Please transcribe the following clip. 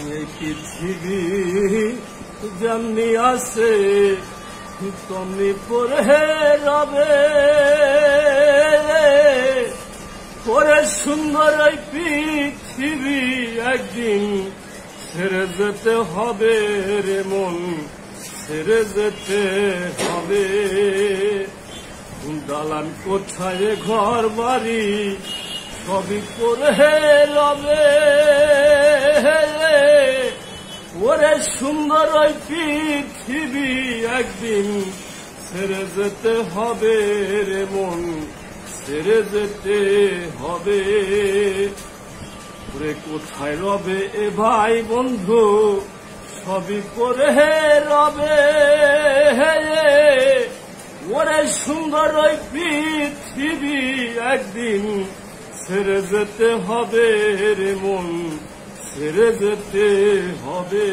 এই পৃথিবী যেমনি আছে তেমনি পরে রবে, পরে সুন্দর এই পৃথিবী একদিন ছেড়ে যেতে হবে রে মন, ছেড়ে যেতে হবে। দালান কোঠায় ঘর বাড়ি সবই করে রবে, ওরে সুন্দর ওই পৃথিবী একদিন ছেড়ে যেতে হবে রে মন, ছেড়ে যেতে হবে। ওরে কোথায় রবে এ ভাই বন্ধু, সবই করে রবে, ওরে সুন্দর ওই পৃথিবী একদিন ছেড়ে যেতে হবে রে মন, ছেড়ে যেতে হবে।